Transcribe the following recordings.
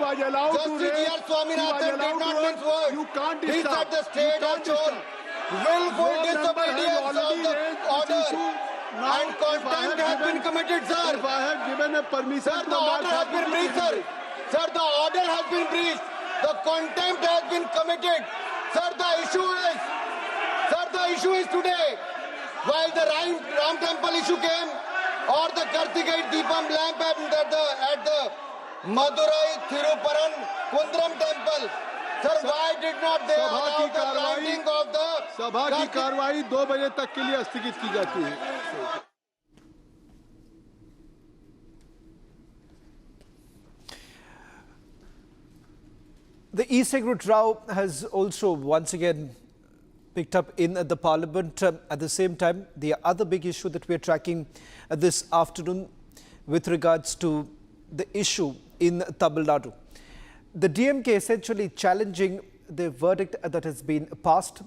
was allowed to raise. Swaminathan did not mince words. You can't He stop. said the state has shown willful disobedience of the order and contempt has been committed, sir. If I have given a permission, Sir, the order has been breached, sir. Sir, the order has been breached. The contempt has been committed. Sir, the issue is today, while the Ram temple issue came, or the Lathi-Charged Deepam lamp at the Madurai Thiruparan Kundram temple. Sir, why did not they allow the lighting of the सभा की कार्रवाई 2 बजे तक के लिए स्थगित की जाती है. The e-cigarette row has also once again picked up in the parliament. At the same time, the other big issue that we are tracking this afternoon with regards to the issue in Tamil Nadu. The DMK essentially challenging the verdict that has been passed.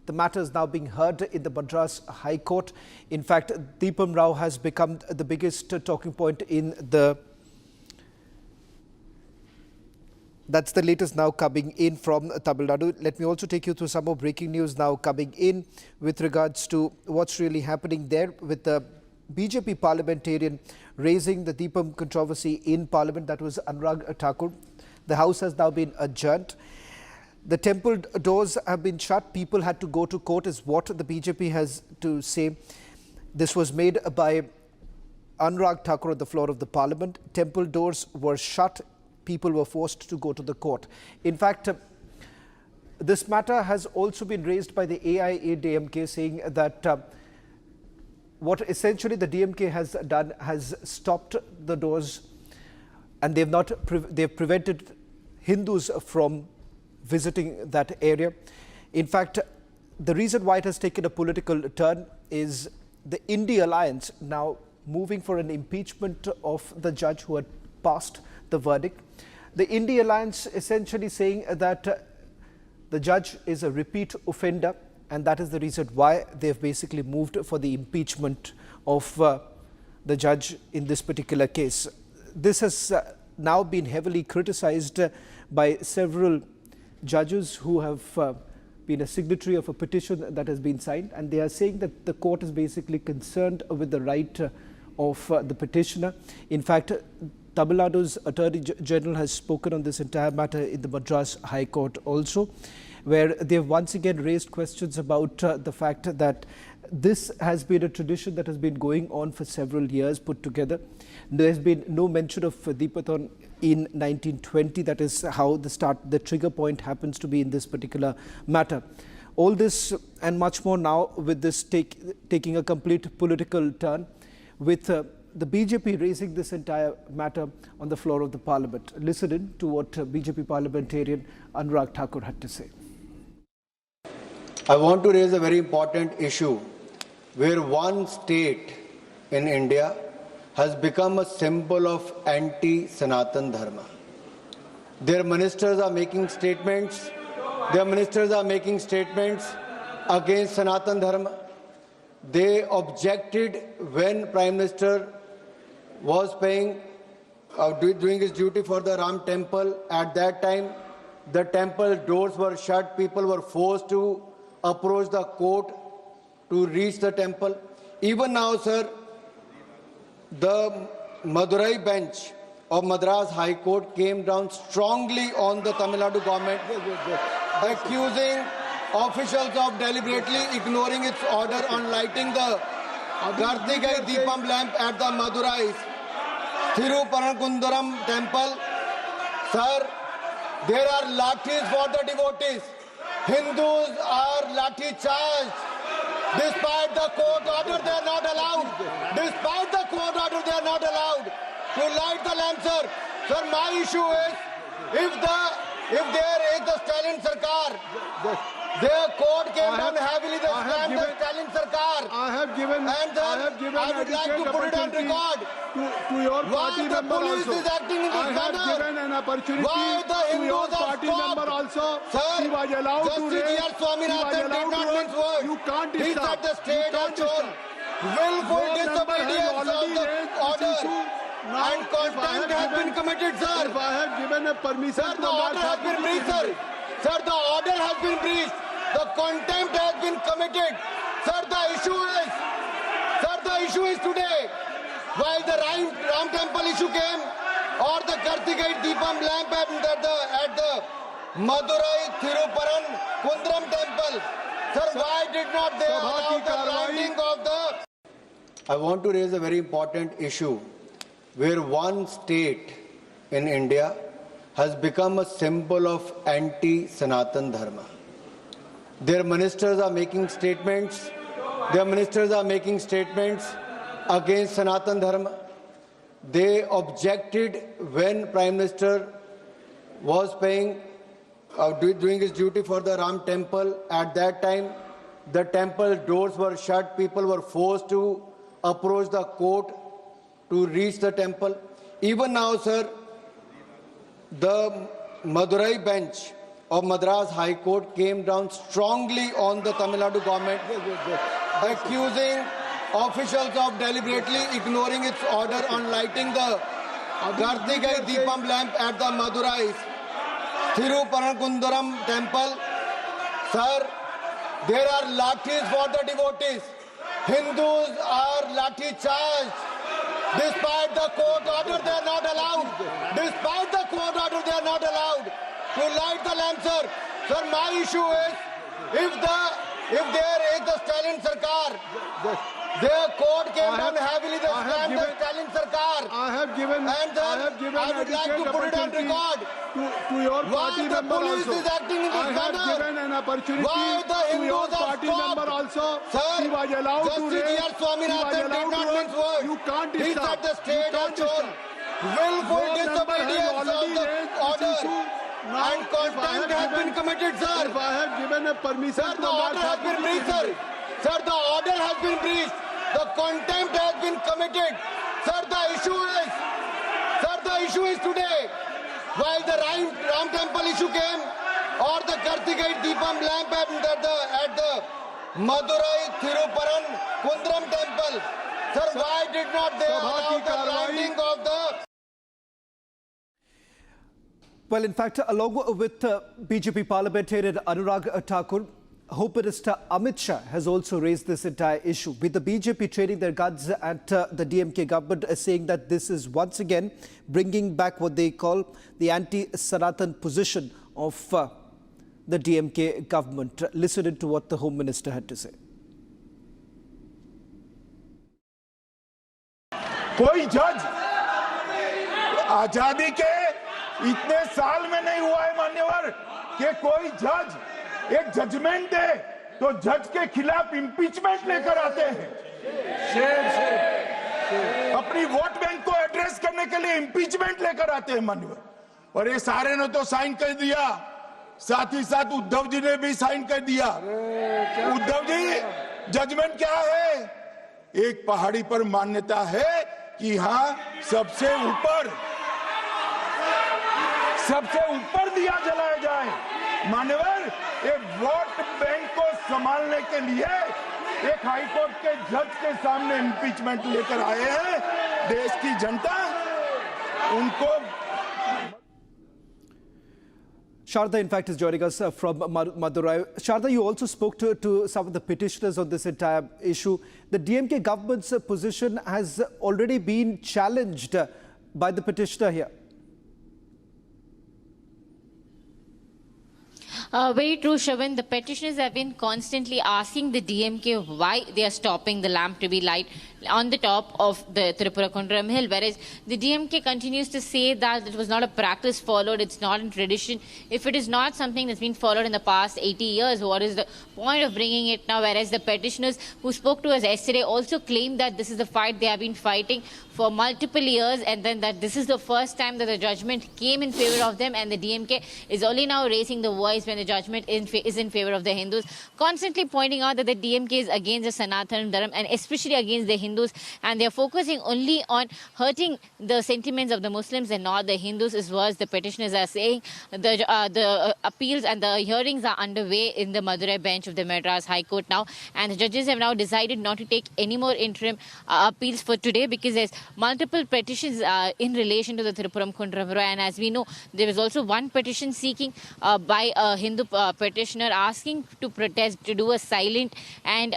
The matter is now being heard in the Madras High Court. In fact, Deepam Row has become the biggest talking point in the... That's the latest now coming in from Tamil Nadu. Let me also take you through some more breaking news now coming in with regards to what's really happening there with the BJP parliamentarian raising the Deepam controversy in Parliament. That was Anurag Thakur. The House has now been adjourned. The temple doors have been shut. People had to go to court is what the BJP has to say. This was made by Anurag Thakur on the floor of the Parliament. Temple doors were shut. People were forced to go to the court. In fact, this matter has also been raised by the AIA-DMK, saying that what essentially the DMK has done has stopped the doors, and they've prevented Hindus from visiting that area. In fact, the reason why it has taken a political turn is the India Alliance now moving for an impeachment of the judge who had passed the verdict. The India Alliance essentially saying that the judge is a repeat offender, and that is the reason why they've basically moved for the impeachment of the judge in this particular case. This has now been heavily criticized by several judges who have been a signatory of a petition that has been signed, and they are saying that the court is basically concerned with the right of the petitioner. In fact, Tamil Nadu's Attorney General has spoken on this entire matter in the Madras High Court also, where they have once again raised questions about the fact that this has been a tradition that has been going on for several years put together. There has been no mention of Deepathon in 1920. That is how the trigger point happens to be in this particular matter. All this and much more now with this taking a complete political turn, with the BJP raising this entire matter on the floor of the Parliament. Listen in to what BJP parliamentarian Anurag Thakur had to say. I want to raise a very important issue where one state in India has become a symbol of anti-Sanatan Dharma. Their ministers are making statements. Against Sanatan Dharma. They objected when Prime Minister was doing his duty for the Ram temple. At that time, the temple doors were shut. People were forced to approach the court to reach the temple. Even now, sir, the Madurai bench of Madras High Court came down strongly on the Tamil Nadu government, accusing officials of deliberately ignoring its order on lighting the Lathi-Charged Deepam lamp at the Madurai Thiruparankundaram temple. Sir, there are lathis for the devotees. Hindus are lathi-charged. Despite the court order, they are not allowed. Despite the court order, they are not allowed to light the lamp, sir. Sir, my issue is, if there is the Stalin Sarkar, their court came down heavily, they slammed the Stalin Sarkar. I would like to put it on record. To your party member also. Why the police is acting in this manner? I have given an opportunity Why the to your Hindus are party stopped? member also. Sir, he was allowed to raise. Swaminathan did not mince words. You can't He stop. said the state has shown willful disobedience of the order and contempt has been committed, sir. If I have given a permission Sir, to the order has been breached, sir. Sir, the order has been breached. The contempt has been committed. Sir, the issue is today, while the Ram temple issue came, or the Lathi-Charged Deepam lamp at the Madurai Thiruparan Kundram temple. Sir, why did not they allow the lighting of the... I want to raise a very important issue where one state in India has become a symbol of anti-Sanatan Dharma. Their ministers are making statements. Against Sanatan Dharma. They objected when Prime Minister was doing his duty for the Ram temple. At that time, the temple doors were shut. People were forced to approach the court to reach the temple. Even now, sir, the Madurai bench of Madras High Court came down strongly on the Tamil Nadu government, accusing officials of deliberately ignoring its order on lighting the Lathi-Charged Deepam lamp at the Madurai Thiruparankundaram temple. Sir, there are lathis for the devotees. Hindus are lathi-charged. Despite the court order, they are not allowed. Despite the court order, they are not allowed to light the lamp, sir. Sir, my issue is, if there is the Stalin Sarkar, their court came down heavily, they slammed the Stalin Sarkar. I would like to put it on record. To your party member also. Why the police is acting in this manner? I have given an opportunity Why the to your Hindus are party stopped? member also. Sir, he was allowed to Justice raise. G.R. Swaminathan did not mince words. You can't He stop. said the state has shown willful disobedience of the order. And contempt has been committed, sir. If I have given a permission, Sir, the order has been breached, sir. Sir, the order has been breached. The contempt has been committed. Sir, the issue is today, while the Ram temple issue came, or the Lathi-Charged Deepam lamp at the Madurai Thiruparan Kundram temple. Sir, why did not they allow the lighting of the... Well, in fact, along with BJP parliamentarian Anurag Thakur, Home Minister Amit Shah has also raised this entire issue, with the BJP training their guns at the DMK government, saying that this is once again bringing back what they call the anti-Sanatan position of the DMK government. Listen to what the Home Minister had to say. कोई जज आजादी के इतने साल में नहीं हुआ है मान्यवर कि कोई जज एक जजमेंट दे तो जज के खिलाफ इंपीचमेंट लेकर आते हैं। अपनी वोट बैंक को एड्रेस करने के लिए इंपीचमेंट लेकर आते हैं मान्यवर, और ये सारे ने तो साइन कर दिया, साथ ही साथ उद्धव जी ने भी साइन कर दिया। उद्धव जी, जजमेंट क्या है? एक पहाड़ी पर मान्यता है कि हाँ सबसे ऊपर दिया जलाया जाए। मान्यवर, एक वोट बैंक को संभालने के लिए एक हाईकोर्ट के जज के सामने इंपीचमेंट लेकर आए हैं। देश की जनता उनको... Sharda, in fact, is joining us from Madurai. Sharda, you also spoke to some of the petitioners on this entire issue. The DMK government's position has already been challenged by the petitioner here. Very true, Shravan. The petitioners have been constantly asking the DMK why they are stopping the lamp to be light on the top of the Tripura-Kundram hill, whereas the DMK continues to say that it was not a practice followed, it's not in tradition. If it is not something that's been followed in the past 80 years, what is the point of bringing it now? Whereas the petitioners who spoke to us yesterday also claimed that this is the fight they have been fighting for multiple years, and then that this is the first time that the judgment came in favor of them, and the DMK is only now raising the voice when the judgment is in favor of the Hindus, constantly pointing out that the DMK is against the Sanatan Dharma and especially against the Hindus, and they're focusing only on hurting the sentiments of the Muslims and not the Hindus, is what the petitioners are saying. The appeals and the hearings are underway in the Madurai bench of the Madras High Court now, and the judges have now decided not to take any more interim appeals for today because there's multiple petitions in relation to the Tripura Kundram Row. And as we know, there was also one petition seeking by a Hindu petitioner asking to protest, to do a silent and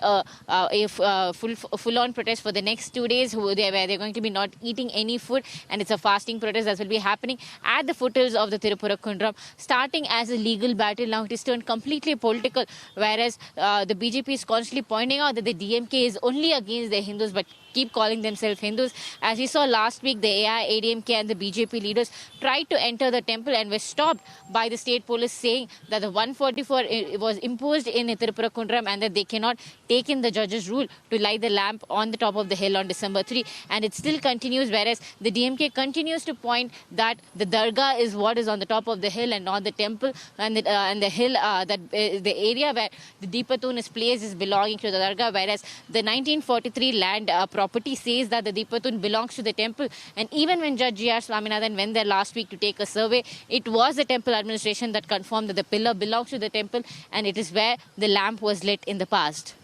full-on protest for the next 2 days, where they're going to be not eating any food, and it's a fasting protest that will be happening at the foothills of the Tripura Kundram. Starting as a legal battle, now it is turned completely political, whereas the BJP is constantly pointing out that the DMK is only against the Hindus, but keep calling themselves Hindus. As we saw last week, the AIADMK and the BJP leaders tried to enter the temple and were stopped by the state police, saying that the 144 was imposed in Tripura Kundram and that they cannot take in the judge's rule to light the lamp on the top of the hill on December 3. And it still continues, whereas the DMK continues to point that the Dargah is what is on the top of the hill and not the temple, and the hill, the area where the Deepatun is placed is belonging to the Dargah, whereas the 1943 land property says that the Deepatun belongs to the temple. And even when Judge G.R. Swaminathan went there last week to take a survey, it was the temple administration that confirmed that the pillar belongs to the temple and it is where the lamp was lit in the past.